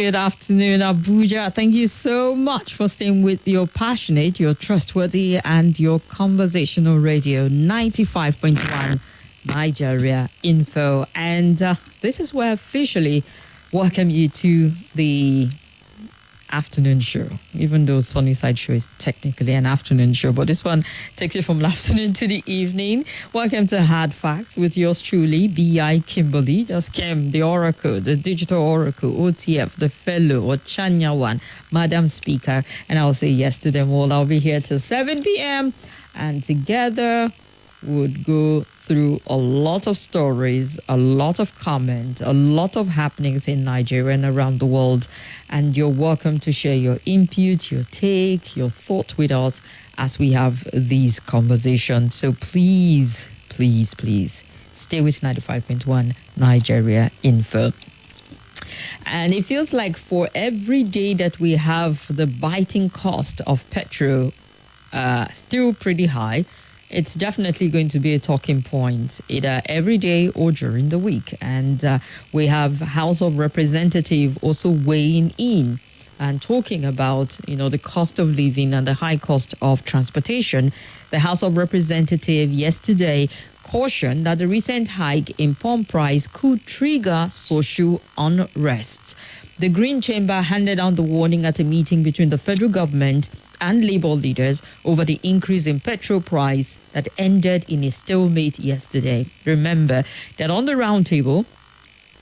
Good afternoon, Abuja. Thank you so much for staying with your passionate, your trustworthy, and your conversational radio 95.1 Nigeria Info. And this is where I officially welcome you to the afternoon show, even though Sunnyside show is technically an afternoon show, but this one takes you from the afternoon to the evening. Welcome to Hard Facts with yours truly, B.I. Kimberly. Just Kim, the Oracle, the Digital Oracle, OTF, the Fellow, Ochanyawan, Madam Speaker, and I'll say yes to them all. I'll be here till 7 p.m. and together would go through a lot of stories, a lot of comment, a lot of happenings in Nigeria and around the world. And you're welcome to share your input, your take, your thought with us as we have these conversations. So please, please, please stay with 95.1 Nigeria Info. And it feels like for every day that we have the biting cost of petrol still pretty high, it's definitely going to be a talking point either every day or during the week. And we have House of Representatives also weighing in and talking about, the cost of living and the high cost of transportation. The House of Representatives yesterday cautioned that the recent hike in pump price could trigger social unrest. The Green Chamber handed down the warning at a meeting between the federal government and Labour leaders over the increase in petrol price that ended in a stalemate yesterday. Remember that on the roundtable,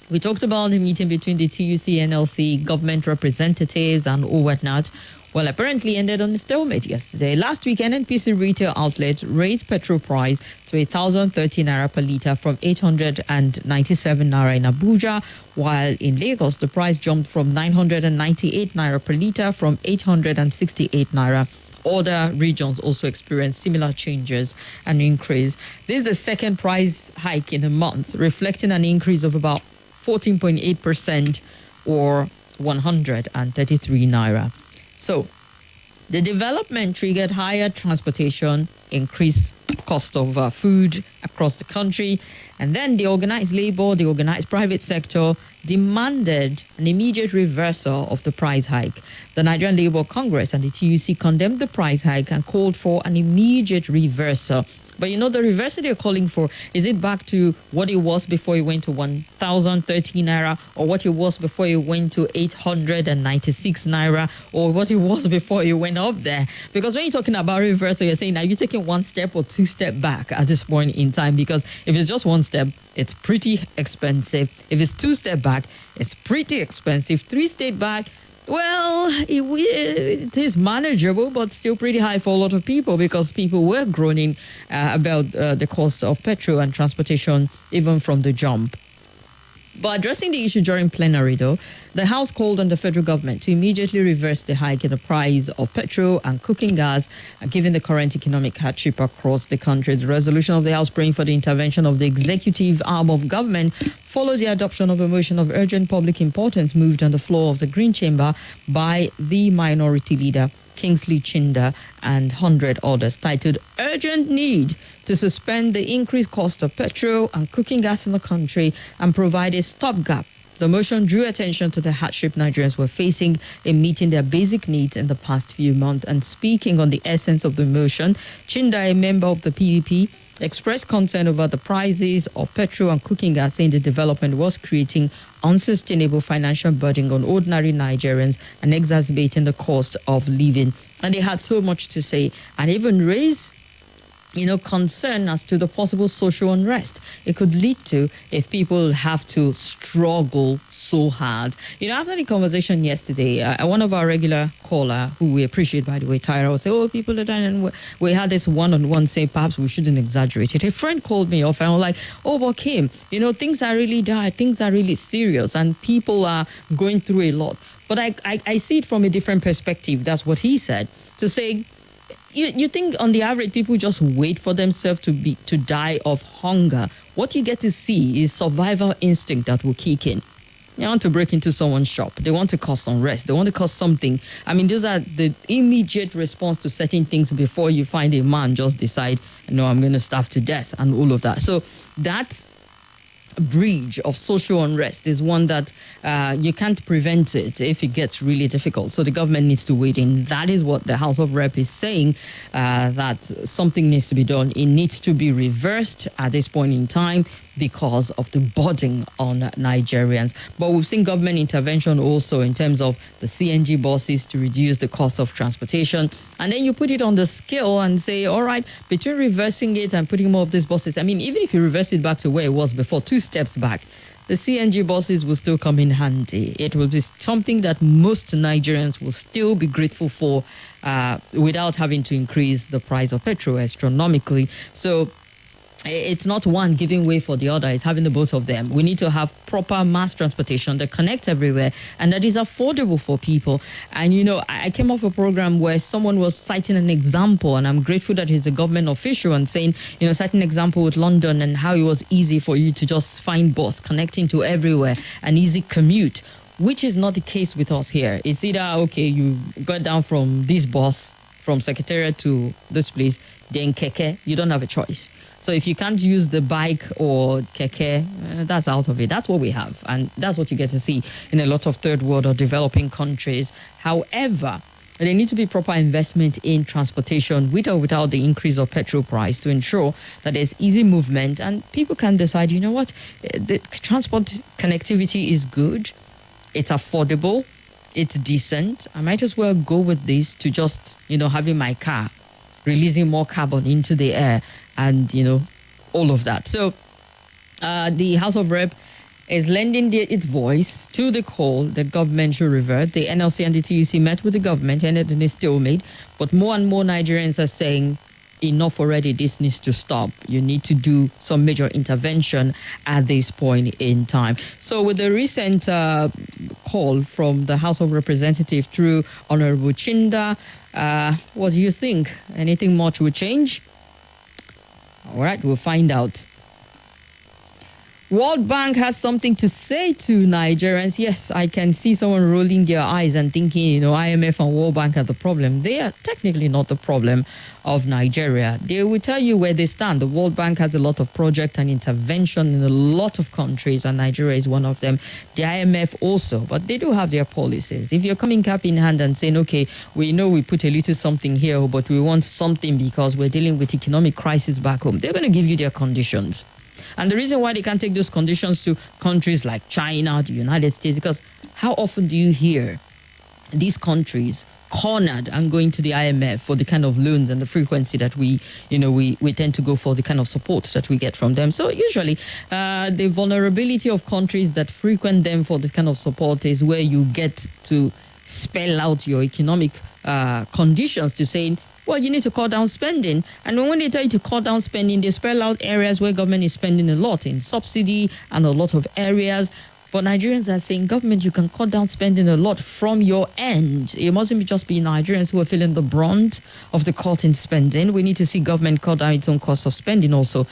we talked about the meeting between the TUC, NLC, government representatives and all whatnot. Well, apparently ended on a stalemate yesterday. Last week, NNPC retail outlets raised petrol price to 1,030 naira per litre from 897 naira in Abuja, while in Lagos, the price jumped from 998 naira per litre from 868 naira. Other regions also experienced similar changes and increase. This is the second price hike in a month, reflecting an increase of about 14.8% or 133 naira. So, the development triggered higher transportation, increased cost of food across the country, and then the organized labor, the organized private sector demanded an immediate reversal of the price hike. The Nigerian Labour Congress and the TUC condemned the price hike and called for an immediate reversal. But the reversal they're calling for, is it back to what it was before it went to 1,013 naira, or what it was before it went to 896 naira, or what it was before it went up there? Because when you're talking about reversal, you're saying, are you taking one step or two steps back at this point in time? Because if it's just one step, it's pretty expensive. If it's two steps back, it's pretty expensive. Three steps back, well, it is manageable, but still pretty high for a lot of people because people were groaning about the cost of petrol and transportation even from the jump. But addressing the issue during plenary, though, the House called on the federal government to immediately reverse the hike in the price of petrol and cooking gas, given the current economic hardship across the country. The resolution of the House praying for the intervention of the executive arm of government follows the adoption of a motion of urgent public importance moved on the floor of the Green Chamber by the minority leader, Kingsley Chinda, and 100 others, titled Urgent Need to Suspend the Increased Cost of Petrol and Cooking Gas in the Country and Provide a Stopgap. The motion drew attention to the hardship Nigerians were facing in meeting their basic needs in the past few months. And speaking on the essence of the motion, Chinda, a member of the PDP, expressed concern over the prices of petrol and cooking gas, saying the development was creating unsustainable financial burden on ordinary Nigerians and exacerbating the cost of living. And they had so much to say and even raised concern as to the possible social unrest it could lead to if people have to struggle so hard. After the conversation yesterday, one of our regular caller, who we appreciate, by the way, Tyra, will say, people are dying. And we had this one-on-one say, perhaps we shouldn't exaggerate it. A friend called me off and I was like, but Kim, things are really dire, things are really serious, and people are going through a lot. But I see it from a different perspective. That's what he said. To say, you think on the average people just wait for themselves to die of hunger. What you get to see is survival instinct that will kick in. They want to break into someone's shop. They want to cause unrest. They want to cause something. Those are the immediate response to certain things before you find a man just decide, I'm going to starve to death and all of that. So that's bridge of social unrest is one that you can't prevent it if it gets really difficult. So the government needs to wade in. That is what the House of Rep is saying, that something needs to be done. It needs to be reversed at this point in time because of the burden on Nigerians. But we've seen government intervention also in terms of the CNG buses to reduce the cost of transportation. And then you put it on the scale and say, all right, between reversing it and putting more of these buses, I mean, even if you reverse it back to where it was before, 2 steps back, the CNG buses will still come in handy. It will be something that most Nigerians will still be grateful for without having to increase the price of petrol astronomically. So it's not one giving way for the other. It's having the both of them. We need to have proper mass transportation that connects everywhere and that is affordable for people. And, you know, I came off a program where someone was citing an example, and I'm grateful that he's a government official, and saying, you know, citing an example with London and how it was easy for you to just find bus connecting to everywhere, an easy commute, which is not the case with us here. It's either, okay, you got down from this bus, from Secretariat to this place, then keke, you don't have a choice. So if you can't use the bike or keke, that's out of it. That's what we have. And that's what you get to see in a lot of third world or developing countries. However, there need to be proper investment in transportation with or without the increase of petrol price to ensure that there's easy movement and people can decide, you know what, the transport connectivity is good, it's affordable, it's decent. I might as well go with this to just, you know, having my car, releasing more carbon into the air and, you know, all of that. So the House of Rep is lending its voice to the call that government should revert. The NLC and the TUC met with the government, ended in a stalemate. But more and more Nigerians are saying, enough already, this needs to stop. You need to do some major intervention at this point in time. So with the recent call from the House of Representatives through Honorable Chinda, what do you think? Anything much will change? All right, we'll find out. World Bank has something to say to Nigerians. Yes, I can see someone rolling their eyes and thinking, you know, IMF and World Bank are the problem. They are technically not the problem of Nigeria. They will tell you where they stand. The World Bank has a lot of project and intervention in a lot of countries, and Nigeria is one of them. The IMF also, but they do have their policies. If you're coming cap in hand and saying, okay, we know we put a little something here, but we want something because we're dealing with economic crisis back home, they're going to give you their conditions. And the reason why they can't take those conditions to countries like China, the United States, because how often do you hear these countries cornered and going to the IMF for the kind of loans and the frequency that we tend to go for, the kind of support that we get from them? So usually the vulnerability of countries that frequent them for this kind of support is where you get to spell out your economic conditions to saying, well, you need to cut down spending. And when they tell you to cut down spending, they spell out areas where government is spending a lot in subsidy and a lot of areas. But Nigerians are saying, government, you can cut down spending a lot from your end. It mustn't just be Nigerians who are feeling the brunt of the cut in spending. We need to see government cut down its own cost of spending also,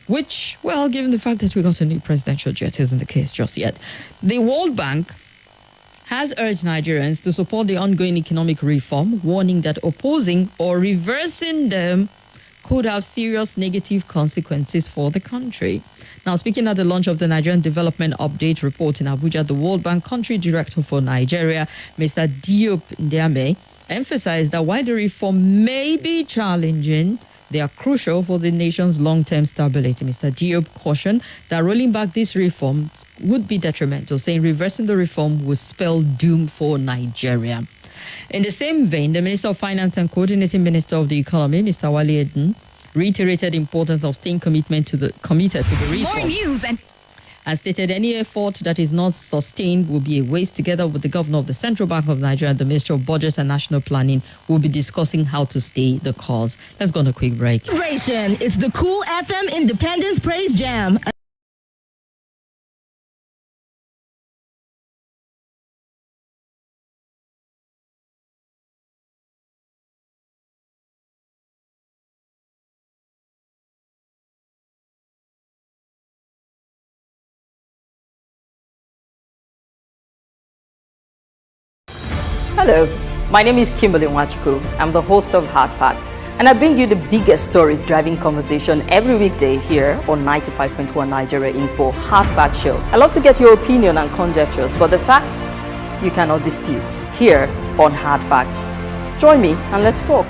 which, well, given the fact that we got a new presidential jet, isn't the case just yet. The World Bank has urged Nigerians to support the ongoing economic reform, warning that opposing or reversing them could have serious negative consequences for the country. Now, speaking at the launch of the Nigerian Development Update report in Abuja, the World Bank Country Director for Nigeria, Mr. Diop Ndiame, emphasized that while the reform may be challenging, they are crucial for the nation's long-term stability. Mr. Diop cautioned that rolling back these reforms would be detrimental, saying reversing the reform would spell doom for Nigeria. In the same vein, the Minister of Finance and Coordinating Minister of the Economy, Mr. Wale Edun, reiterated the importance of staying committed to the reform. More news and stated any effort that is not sustained will be a waste. Together with the Governor of the Central Bank of Nigeria and the Ministry of Budget and National Planning, will be discussing how to stay the course. Let's go on a quick break. It's the Cool FM Independence Praise Jam. Hello, my name is Kimberly. I'm the host of Hard Facts. And I bring you the biggest stories driving conversation every weekday here on 95.1 Nigeria Info Hard Fact Show. I love to get your opinion and conjectures, but the facts you cannot dispute here on Hard Facts. Join me and let's talk.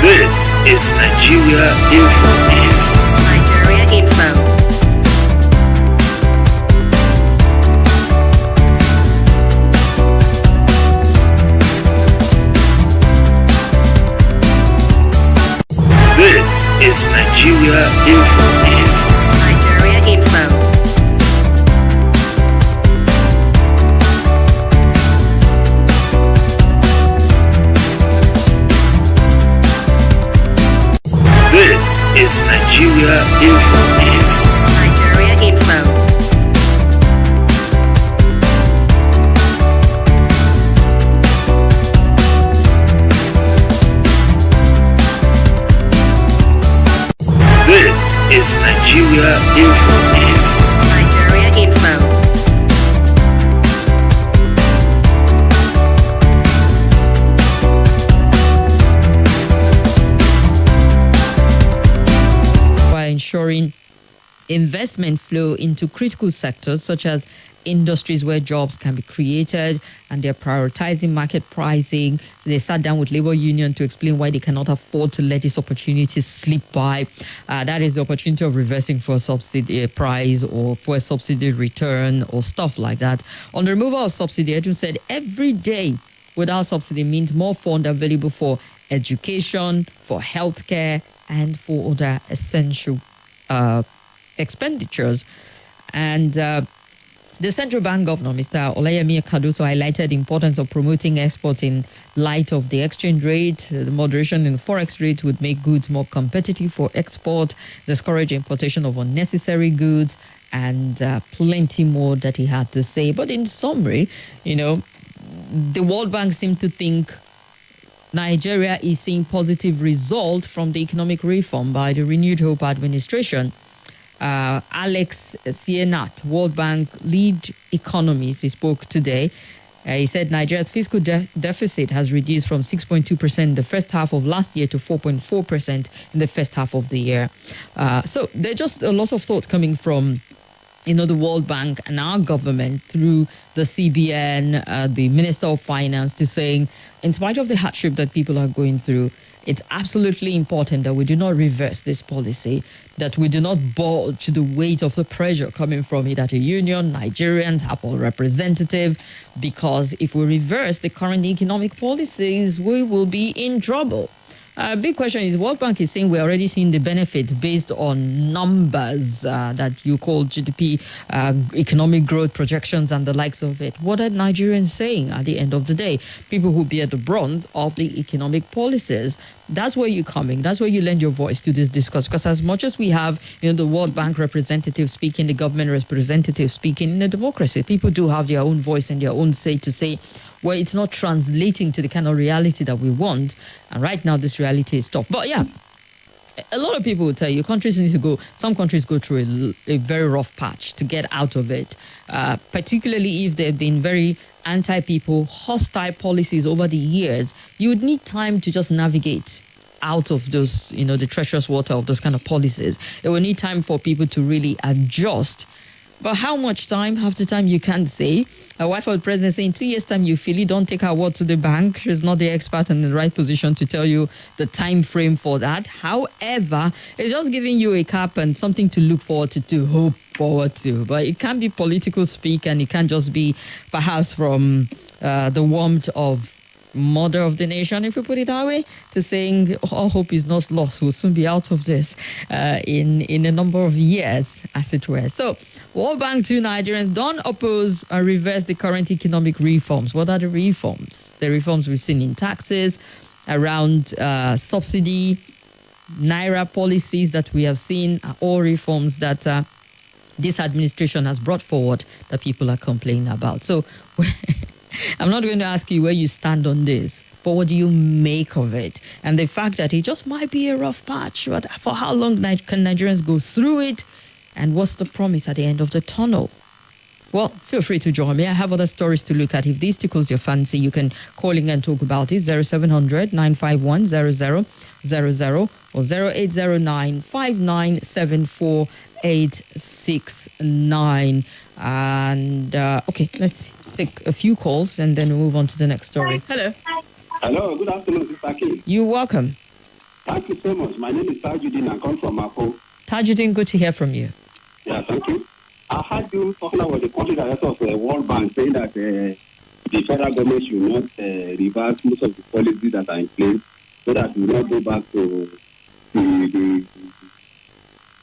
This is Nigeria Info. Nigeria Info. This is Nigeria Info. Nigeria Info. This is Nigeria Info. Nigeria Info. This is Nigeria Info. Nigeria Info. By ensuring investment flow into critical sectors such as industries where jobs can be created, and they're prioritizing market pricing. They sat down with labor union to explain why they cannot afford to let this opportunity slip by. That is the opportunity of reversing for subsidy price or for a subsidy return or stuff like that. On the removal of subsidy, Edu said every day without subsidy means more funds available for education, for healthcare, and for other essential expenditures. And the central bank governor, Mr. Olayemi Kadoso, highlighted the importance of promoting exports in light of the exchange rate. The moderation in the forex rate would make goods more competitive for export, discourage importation of unnecessary goods, and plenty more that he had to say. But in summary, the World Bank seemed to think Nigeria is seeing positive result from the economic reform by the Renewed Hope administration. Alex Sienat, World Bank lead economist, he spoke today. He said Nigeria's fiscal deficit has reduced from 6.2% in the first half of last year to 4.4% in the first half of the year. So there are just a lot of thoughts coming from the World Bank and our government through the CBN, the Minister of Finance, to saying, in spite of the hardship that people are going through, it's absolutely important that we do not reverse this policy, that we do not bulge the weight of the pressure coming from it at a union, Nigerians, Apple representative, because if we reverse the current economic policies, we will be in trouble. Big question is, World Bank is saying we're already seeing the benefit based on numbers that you call GDP, economic growth projections and the likes of it. What are Nigerians saying at the end of the day? People who bear the brunt of the economic policies. That's where you're coming. That's where you lend your voice to this discourse. Because as much as we have, the World Bank representative speaking, the government representative speaking in a democracy, people do have their own voice and their own say to say, well, it's not translating to the kind of reality that we want. And right now, this reality is tough. But yeah, A lot of people will tell you countries need to go, some countries go through a very rough patch to get out of it, particularly if they've been very anti-people, hostile policies over the years. You would need time to just navigate out of those, the treacherous water of those kind of policies. It will need time for people to really adjust. But how much time? Half the time you can't say. A wife of the president saying 2 years' time you feel it, don't take her word to the bank. She's not the expert in the right position to tell you the time frame for that. However, it's just giving you a cap and something to look forward to hope forward to. But it can be political speak, and it can just be perhaps from the warmth of mother of the nation, if we put it that way, to saying all hope is not lost. We'll soon be out of this in a number of years, as it were. So, World Bank to Nigerians, don't oppose or reverse the current economic reforms. What are the reforms? The reforms we've seen in taxes, around subsidy, Naira policies that we have seen, are all reforms that this administration has brought forward that people are complaining about. So, I'm not going to ask you where you stand on this, but what do you make of it? And the fact that it just might be a rough patch, but for how long can Nigerians go through it? And what's the promise at the end of the tunnel? Well, feel free to join me. I have other stories to look at. If this tickles your fancy, you can call in and talk about it. 0700 951 0000 or 0809 5974 869. And okay, let's take a few calls and then we'll move on to the next story. Hello. Hello, good afternoon, Mr. Aki. You're welcome. Thank you so much. My name is Tajuddin. I come from Mako. Tajuddin, good to hear from you. Yeah, thank you. I heard you talking about the country director of the World Bank saying that the federal government should not reverse most of the policies that are in place so that we will not go back to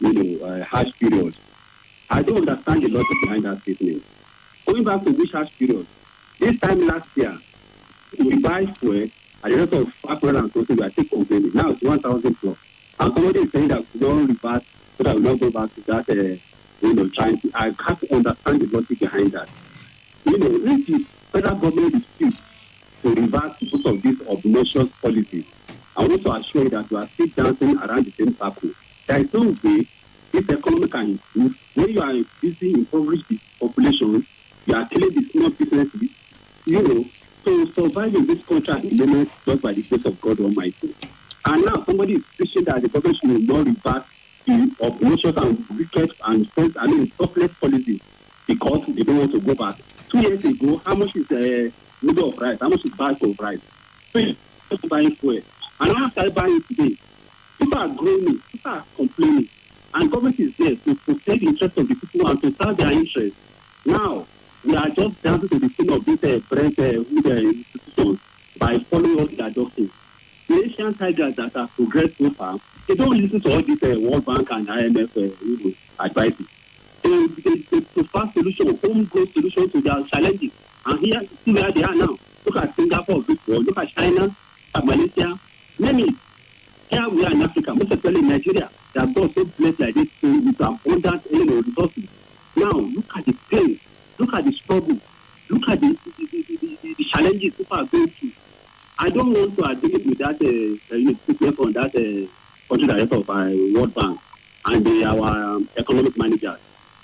the harsh period. I don't understand the logic behind that statement. Going back to which harsh period? This time last year, we buy fuel at the rate of 500 and something, we are still complaining. Now it's 1,000 plus. And somebody is saying that we don't reverse so that we don't go back to that, trying to. I can't understand the logic behind that. If the federal government is fit to reverse most of these obnoxious policies, I want to assure you that we are still dancing around the same circle. There is no way this economy can improve when you are busy impoverishing the population. You are killing the small businesses, to survive in this country at the moment just by the grace of God Almighty. And now somebody is preaching that the government should not reverse the obnoxious and wicked and topless policies because they don't want to go back. 2 years ago, how much is a middle of rice? How much is bag of rice? So you're buying fuel. And now start buying it today. People are groaning, people are complaining. And government is there to protect the interests of the people and to serve their interests. Now, we are just dancing to the tune of this institutions by following all the adoptions. The Asian tigers that have progressed so far, they don't listen to all this World Bank and IMF advices. They prefer solution, homegrown solution to their challenges. And here, see where they are now. Look at Singapore, look at China, look at Malaysia. Many. Here we are in Africa, most especially in Nigeria. They are God so blessed like this with abundant resources. Now, look at the pain, look at the struggle, look at the challenges people are going through. I don't want to agree with that statement from that country director of World Bank and our economic managers.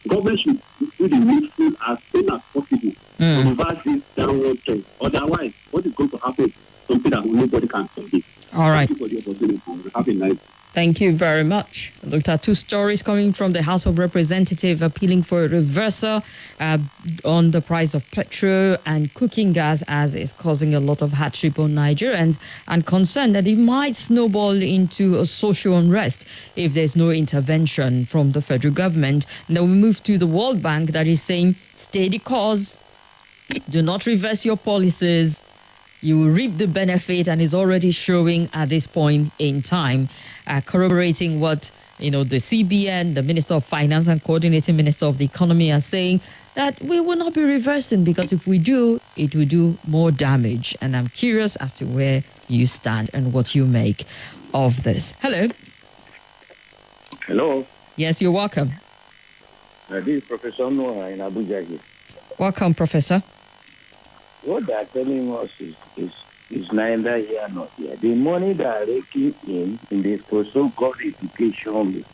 Government should do the needful as soon as possible to reverse this downward trend. Otherwise, what is going to happen? Something that nobody can predict. All right. Thank you for the opportunity. Have a nice. Thank you very much. I looked at two stories coming from the House of Representatives appealing for a reversal on the price of petrol and cooking gas, as is causing a lot of hardship on Nigerians, and concerned that it might snowball into a social unrest if there's no intervention from the federal government. Now we move to the World Bank that is saying, stay the course, do not reverse your policies. You will reap the benefit, and is already showing at this point in time, corroborating what the CBN, the Minister of Finance and Coordinating Minister of the Economy are saying, that we will not be reversing, because if we do, it will do more damage. And I'm curious as to where you stand and what you make of this. Hello. Hello. Yes, you're welcome. This is Professor Noah in Abuja here. Welcome, Professor. What they are telling us is is neither here nor there. The money that are raking in the so-called education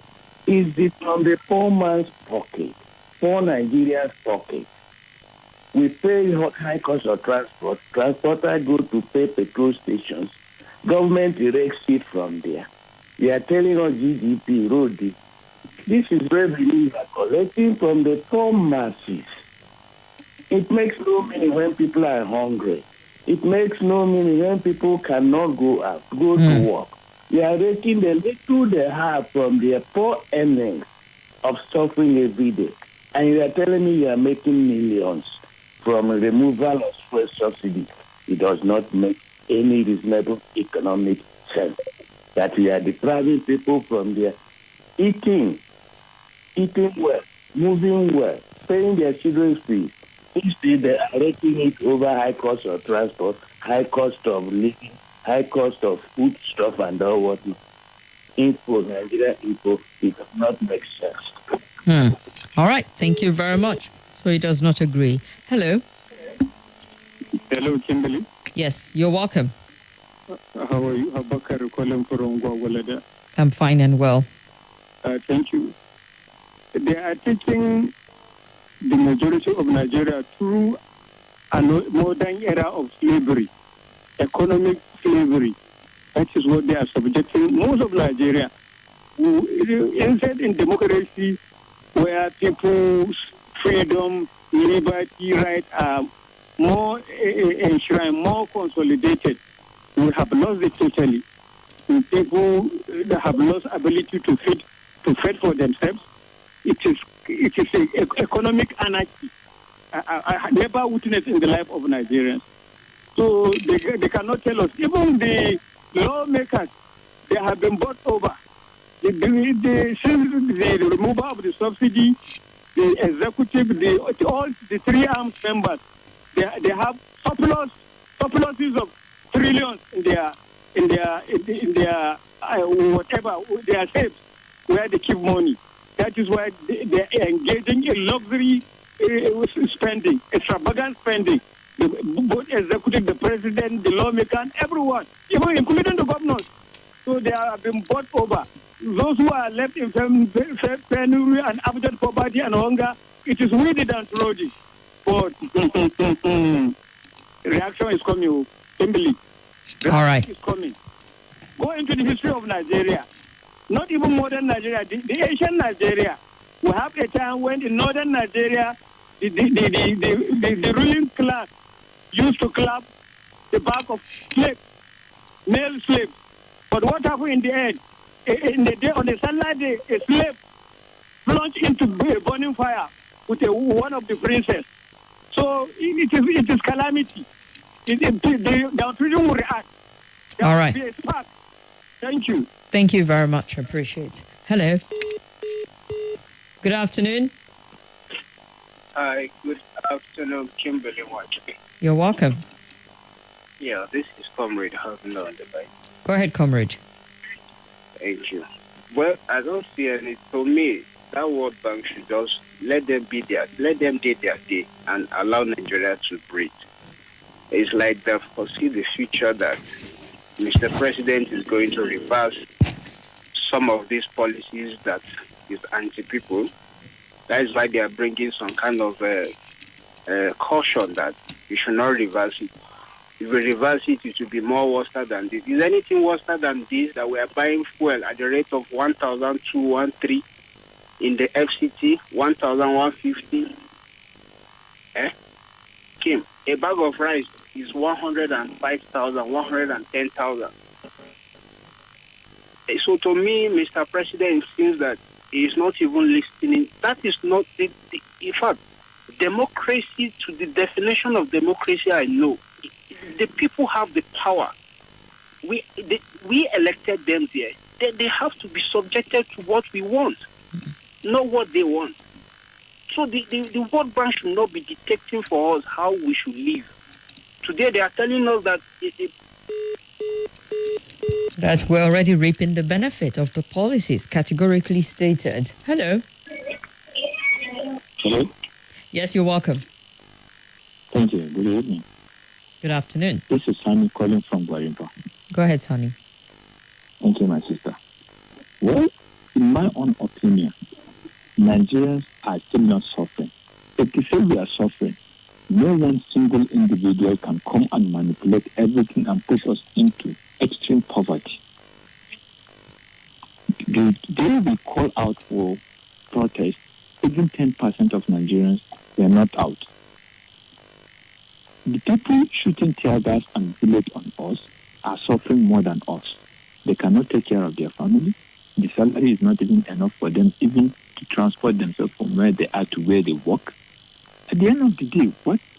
is it from the poor man's pocket, poor Nigeria's pocket. We pay high cost of transport. Transporters go to pay petrol stations. Government erects it from there. They are telling us GDP, road. This is revenue we are collecting from the poor masses. It makes no meaning when people are hungry. It makes no meaning when people cannot go out, go to work. They are raking the little they have from their poor earnings of suffering every day. And you are telling me you are making millions from removal of fuel subsidy. It does not make any reasonable economic sense that we are depriving people from their eating well, moving well, paying their children's fees. Instead, they are rating it over high cost of transport, high cost of living, high cost of food stuff and all what Nigeria info, it does not make sense. All right. Thank you very much. So he does not agree. Hello. Hello, Kimberly. Yes, you're welcome. How are you? Abakar calling from Gwagwalada. I'm fine and well. Thank you. They are taking the majority of Nigeria through a modern era of slavery, economic slavery. That is what they are subjecting most of Nigeria. Instead in democracy, where people's freedom, liberty, rights are more enshrined, more consolidated, we have lost it totally. People have lost ability to fend for themselves. It is an economic anarchy. I never witnessed in the life of Nigerians. So they cannot tell us. Even the lawmakers, they have been bought over. Since the removal of the subsidy, the executive, all the three armed members, they have surpluses of trillions in their whatever they are saved, where they keep money. That is why they are engaging in luxury spending, extravagant spending. Both executive, the president, the lawmaker, and everyone, even including the governors. So they have been bought over. Those who are left in penury and abject poverty and hunger, it is we the downtrodden. But reaction is coming, Kimberly. All right. Is coming. Go into the history of Nigeria. Not even modern Nigeria, the ancient Nigeria. We have a time when in northern Nigeria, the ruling class used to clap the back of slaves, male slaves. But what happened in the end? In the day, on the sunlight day, a slave plunged into a burning fire with one of the princes. So it is calamity. The downtrodden will react. All right. Thank you. Thank you very much. I appreciate it. Hello. Good afternoon. Hi, good afternoon, Kimberly. You're welcome. Yeah, this is Comrade Harvey on the line. Go ahead, comrade. Thank you. Well, I don't see any. To me, that World Bank should just let them do their day and allow Nigeria to breathe. It's like they foresee the future that Mr. President is going to reverse some of these policies that is anti-people. That is why they are bringing some kind of caution that you should not reverse it. If we reverse it, it will be more worse than this. Is anything worse than this, that we are buying fuel at the rate of 1,213 in the FCT, 1,150? Kim, a bag of rice is 105,000, 110,000. So to me, Mr. President, it seems that he is not even listening. That is not, in fact, democracy, to the definition of democracy I know, the people have the power. We elected them there. They have to be subjected to what we want, not what they want. So the World Bank should not be dictating for us how we should live. Today they are telling us that that we're already reaping the benefit of the policies categorically stated. Hello. Hello. Yes, you're welcome. Thank you. Good evening. Good afternoon. This is Sunny calling from Guarimpa. Go ahead, Sonny. Thank you, my sister. Well, in my own opinion, Nigerians are still not suffering. If they say we are suffering, no one single individual can come and manipulate everything and push us into extreme poverty. The day we call out for protest, even 10% of Nigerians were not out. The people shooting tear gas and bullet on us are suffering more than us. They cannot take care of their family. The salary is not even enough for them even to transport themselves from where they are to where they work. At the end of the day,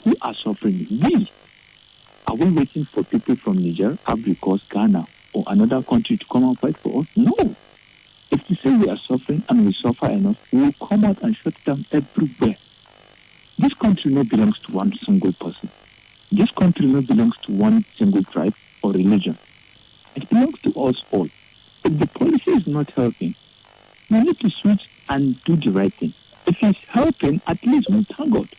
who are suffering? We. Are we waiting for people from Niger, Ivory Coast, Ghana, or another country to come and fight for us? No. If we say we are suffering and we suffer enough, we will come out and shut down everywhere. This country not belongs to one single person. This country not belongs to one single tribe or religion. It belongs to us all. If the policy is not helping, we need to switch and do the right thing. If it's helping, at least we thank God.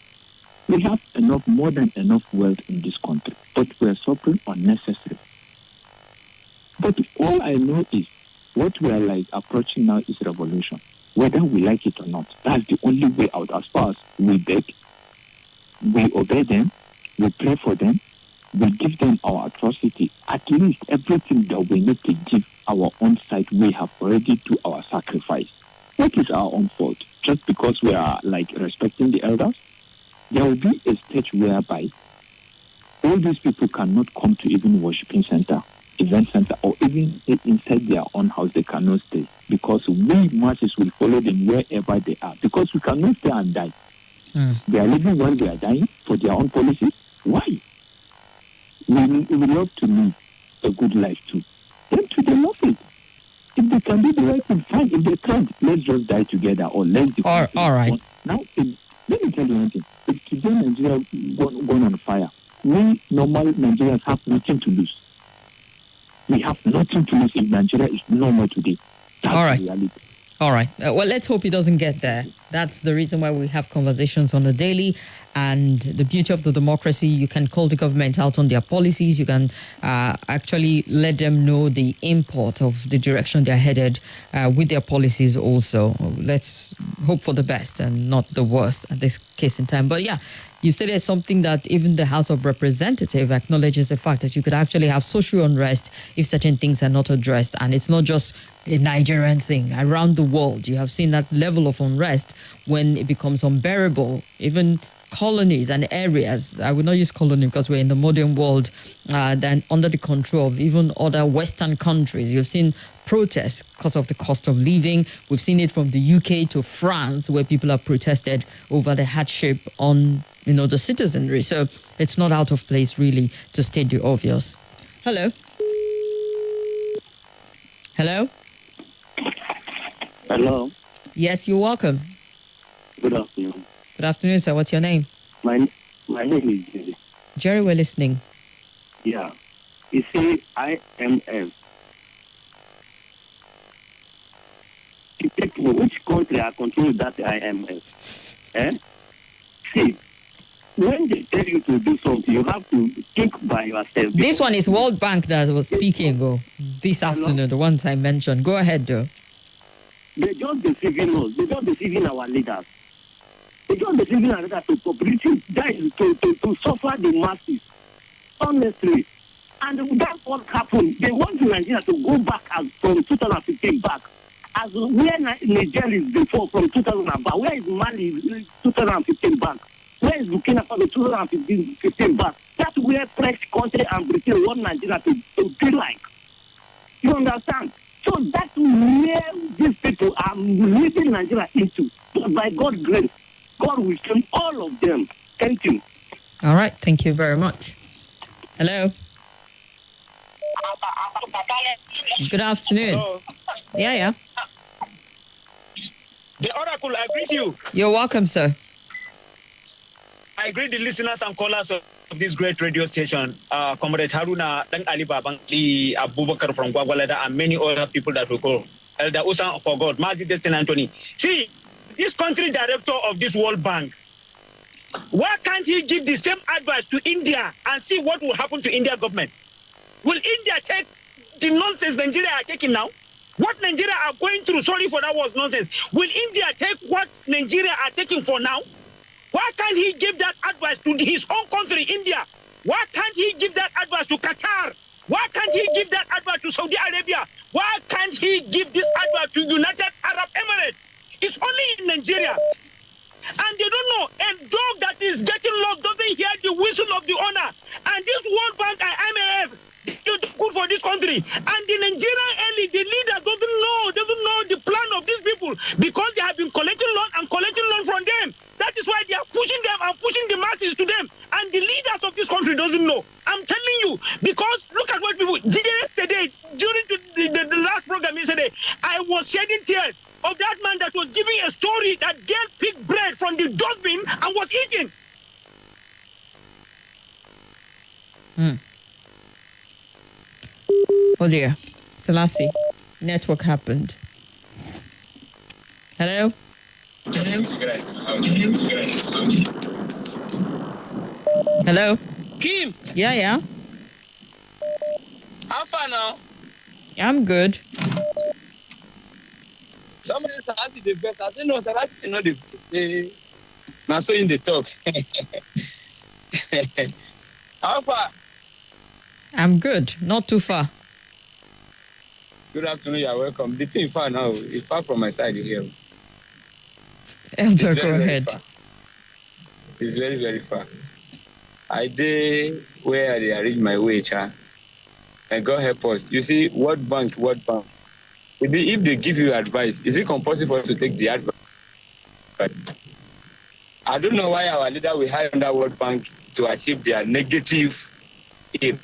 We have more than enough wealth in this country, but we are suffering unnecessarily. But all I know is what we are approaching now is revolution, whether we like it or not. That's the only way out. As far as we beg, we obey them, we pray for them, we give them our atrocity. At least everything that we need to give our own side, we have already do our sacrifice. What is our own fault? Just because we are respecting the elders? There will be a stage whereby all these people cannot come to even worshiping center, event center, or even inside their own house. They cannot stay because we masses will follow them wherever they are because we cannot stay and die. They are living while they are dying for their own policies. Why? We love to live a good life too. Then to them love it. If they can do the right thing, fine. If they can't, let's just die together or let's do all right. Now, let me tell you one thing. If today Nigeria gone on fire, we normal Nigerians have nothing to lose. We have nothing to lose if Nigeria is normal today. That's all right. the reality. All right. Well, let's hope it doesn't get there. That's the reason why we have conversations on a daily. And the beauty of the democracy, you can call the government out on their policies. You can actually let them know the import of the direction they're headed with their policies also. Let's hope for the best and not the worst at this case in time. But yeah, you said there's something that even the House of Representatives acknowledges the fact that you could actually have social unrest if certain things are not addressed. And it's not just a Nigerian thing. Around the world, you have seen that level of unrest when it becomes unbearable. Even colonies and areas, I would not use colony because we're in the modern world, then under the control of even other Western countries. You've seen protests because of the cost of living. We've seen it from the UK to France where people have protested over the hardship on, the citizenry. So it's not out of place really to state the obvious. Hello? Hello? Hello. Yes, you're welcome. Good afternoon. Good afternoon, sir. What's your name? My name is Jerry. Jerry, we're listening. Yeah. You see, IMF. The people, which country are controlling that IMF? See, when they tell you to do something, you have to think by yourself. This one is World Bank that was speaking this afternoon, the ones I mentioned. Go ahead, though. They're just deceiving us. They're just deceiving our leaders. They're just deceiving our leaders to population, to suffer the masses. Honestly. And that's what happened. They want Nigeria to go back as from 2015 back. As where Nigeria is before from 2000 back. Where is Mali 2015 back? Where is Burkina Faso 2015 back? That's where French country and Britain want Nigeria to be like. You understand? So that's where these people are leading Nigeria into. But by God's grace, God will send all of them. Thank you. All right. Thank you very much. Hello. Good afternoon. Hello. Yeah. The Oracle, I greet you. You're welcome, sir. I greet the listeners and callers of this great radio station, Comrade Haruna, Dang Ali Babang, the Abubakar from Gwagwalada, and many other people that we call Elder Usan for God, Mazi Destin Anthony. See, this country director of this World Bank, Why can't he give the same advice to India and see what will happen to India government? Will India take the nonsense Nigeria are taking now? What Nigeria are going through, sorry for that was nonsense. Will India take what Nigeria are taking for now? Why can't he give that advice to his own country, India? Why can't he give that advice to Qatar? Why can't he give that advice to Saudi Arabia? Why can't he give this advice to United Arab Emirates? It's only in Nigeria. And they don't know. A dog that is getting lost doesn't hear the whistle of the owner. And this World Bank and IMF, they're good for this country. And the Nigerian elite, the leader doesn't know the plan of these people because they have been collecting loan from them. That is why they are pushing them and pushing the masses to them. And the leaders of this country doesn't know. I'm telling you, because look at what people did yesterday during the last program yesterday. I was shedding tears of that man that was giving a story that girl picked bread from the dustbin and was eating. Oh dear. Selassie, network happened. Hello? Hello? Kim! Yeah. How far now? I'm good. Somebody said Sarati the best. I said no, Sarati is not the best. Now so in the talk. How far? I'm good. Not too far. Good afternoon, you're welcome. The thing far now. It's far from my side here. Elder, go ahead. Far. It's very, very far. I did where they arrange my wage, and God help us. You see, World Bank. If they give you advice, is it compulsory for us to take the advice? I don't know why our leader will hire under World Bank to achieve their negative aim.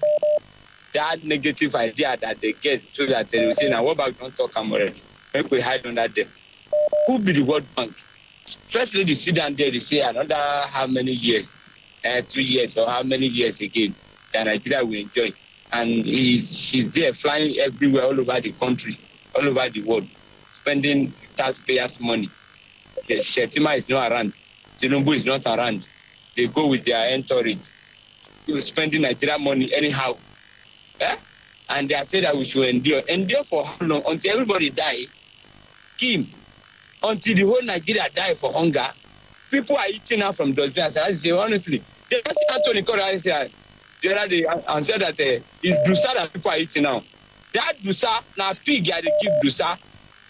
That negative idea that they get so that they will say, now World Bank don't talk already. Maybe we hide under them. Who be the World Bank? First lady sit down there, they say another how many years? 2 years or how many years again that Nigeria will enjoy. And she's there flying everywhere, all over the country, all over the world, spending taxpayers' money. Shetima is not around. Tinubu is not around. They go with their entourage. They will spending Nigeria money anyhow. And they are saying that we should endure. Endure for how long? Until everybody die. Kim, until the whole Nigeria die for hunger. People are eating now from dustbin. I say, honestly, they don't see Anthony Correa the other day and said that it's Dusa that people are eating now. That Dusa, now pig, they give Dusa.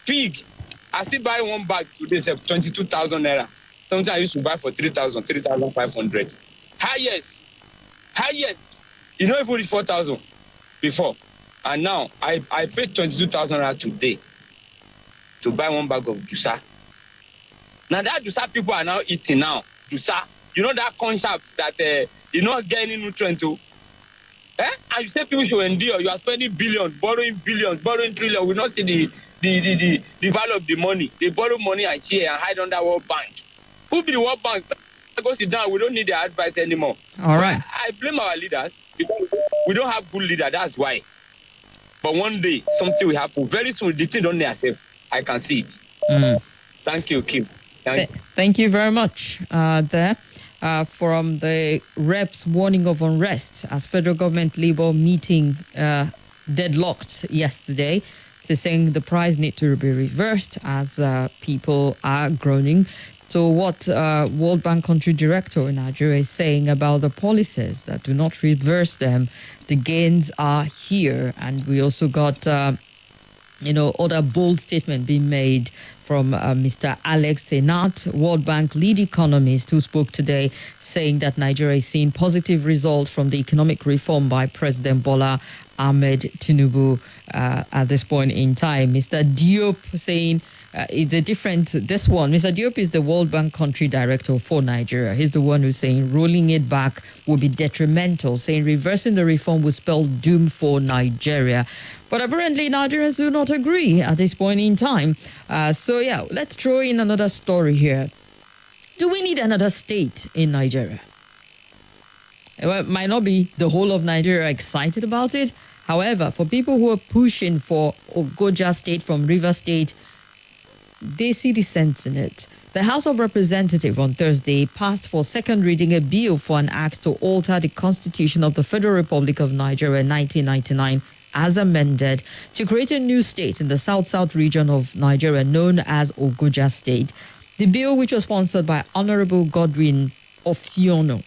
Pig, I still buy one bag today, 22,000 naira. Sometimes I used to buy for 3,000, 3,500. Highest. You know, even reach 4,000 before. And now, I paid 22,000 naira today to buy one bag of Dusa. Now that Dusa people are now eating now. Dusa, you know that concept that you not get any nutrient to. And you say people should endure. You are spending billions, borrowing trillions. We not see the value of the money. They borrow money and share and hide under World Bank. Who be the World Bank? Go sit down. We don't need their advice anymore. All right. I blame our leaders because we don't have good leaders. That's why. But one day something will happen. Very soon the thing don't need yourself. I can see it. Thank you, Kim. Thank you very much there from the reps warning of unrest as federal government labor meeting deadlocked yesterday to saying the price need to be reversed as people are groaning. So what World Bank country director in Nigeria is saying about the policies that do not reverse them, the gains are here. And we also got other bold statement being made from Mr. Alex Senat, World Bank lead economist, who spoke today, saying that Nigeria is seeing positive results from the economic reform by President Bola Ahmed Tinubu at this point in time. Mr. Diop saying it's a different, this one, Mr. Diop is the World Bank country director for Nigeria. He's the one who's saying rolling it back will be detrimental, saying reversing the reform will spell doom for Nigeria. But apparently Nigerians do not agree at this point in time. Let's throw in another story here. Do we need another state in Nigeria? Well, it might not be the whole of Nigeria excited about it. However, for people who are pushing for Ogoja State from River State, they see the sense in it. The House of Representatives on Thursday passed for second reading a bill for an act to alter the Constitution of the Federal Republic of Nigeria 1999 as amended to create a new state in the south-south region of Nigeria known as Ogoja State. The bill, which was sponsored by Honorable Godwin Ofiono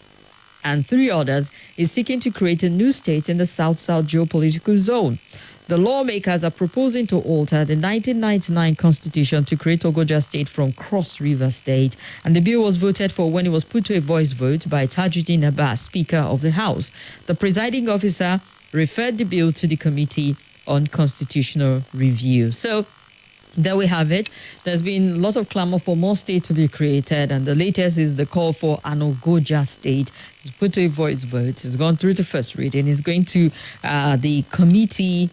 and 3 others, is seeking to create a new state in the south-south geopolitical zone. The lawmakers are proposing to alter the 1999 constitution to create Ogoja State from Cross River State, and the bill was voted for when it was put to a voice vote by Tajuddin Abbas, Speaker of the House. The presiding officer referred the bill to the Committee on Constitutional Review. So there we have it. There's been a lot of clamor for more states to be created, and the latest is the call for an Ogoja State. It's put to a voice vote. It's gone through the first reading. It's going to the committee.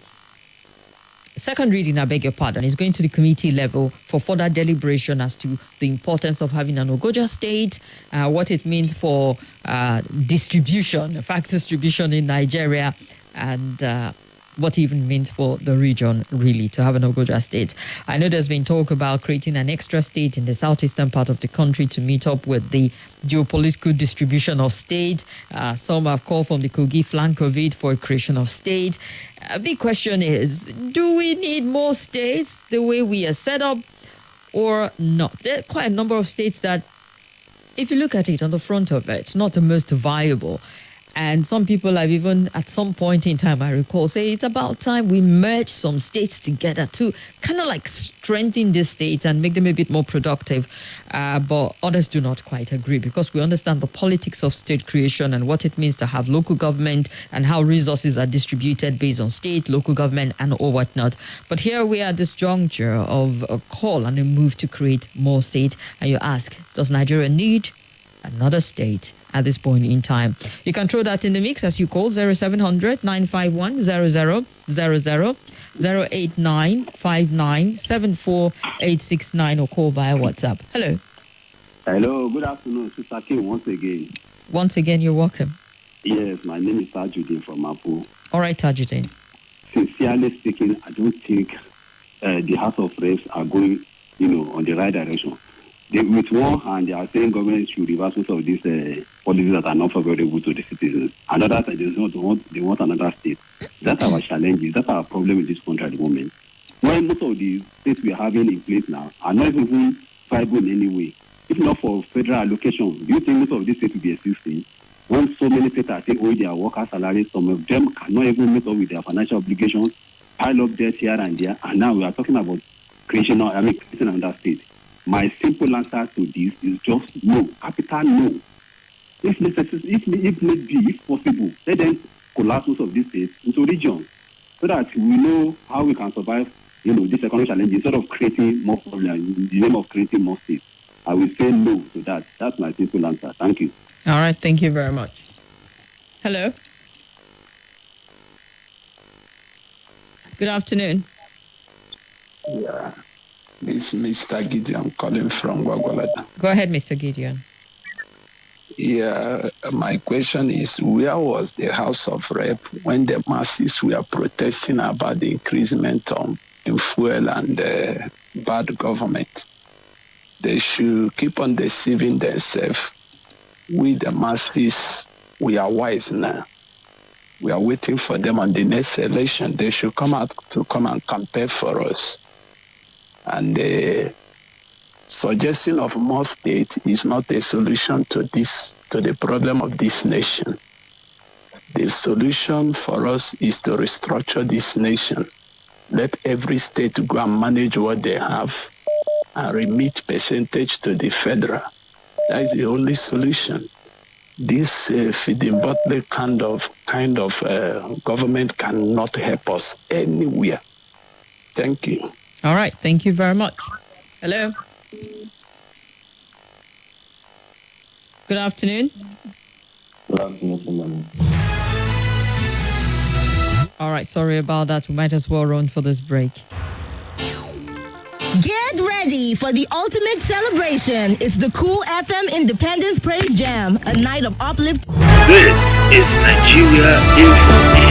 Second reading, I beg your pardon, is going to the committee level for further deliberation as to the importance of having an Ogoja State, what it means for distribution, fact distribution in Nigeria, and what it even means for the region, really, to have an Ogoja State. I know there's been talk about creating an extra state in the southeastern part of the country to meet up with the geopolitical distribution of states. Some have called from the Kogi flank of it for a creation of state. A big question is, do we need more states the way we are set up or not? There are quite a number of states that, if you look at it on the front of it, not the most viable. And some people have even, at some point in time, I recall, say it's about time we merge some states together to kind of like strengthen the states and make them a bit more productive. But others do not quite agree, because we understand the politics of state creation and what it means to have local government and how resources are distributed based on state, local government, and or whatnot. But here we are at this juncture of a call and a move to create more states. And you ask, does Nigeria need another state at this point in time? You can throw that in the mix as you call 0700 951 0000, 08959 74869, or call via WhatsApp. Hello. Hello, good afternoon, Sister Kim, once again. Once again, you're welcome. Yes, my name is Tajuddin from Mapu. All right, Tajuddin. Sincerely speaking, I don't think the House of Reps are going, on the right direction. With one hand, they are saying government should reverse most of these policies that are not favorable to the citizens. Another side, they want another state. That's our challenge. That's our problem in this country at the moment. When most of the states we are having in place now are not even viable in any way. If not for federal allocation, do you think most of these states will be existing? When so many states are saying, their workers' salaries, some of them cannot even meet up with their financial obligations, pile up debt here and there, and now we are talking about creating another state. My simple answer to this is just no, capital no. If necessary, if need be, if possible, let them collapse most of these states into regions so that we know how we can survive, this economic challenge instead of creating more problems in the name of creating more states. I will say no to that. That's my simple answer. Thank you. All right, thank you very much. Hello. Good afternoon. Yeah. This is Mr. Gideon calling from Gwagwalada. Go ahead, Mr. Gideon. Yeah, my question is, where was the House of Rep when the masses were protesting about the increasement in fuel and bad government? They should keep on deceiving themselves. We, the masses, we are wise now. We are waiting for them on the next election. They should come out to come and campaign for us. And the suggestion of more state is not a solution to the problem of this nation. The solution for us is to restructure this nation. Let every state go and manage what they have and remit percentage to the federal. That is the only solution. This feeding butler kind of government cannot help us anywhere. Thank you. All right. Thank you very much. Hello. Good afternoon. Good afternoon. All right. Sorry about that. We might as well run for this break. Get ready for the ultimate celebration. It's the Cool FM Independence Praise Jam, a night of uplift. This is Nigeria Info.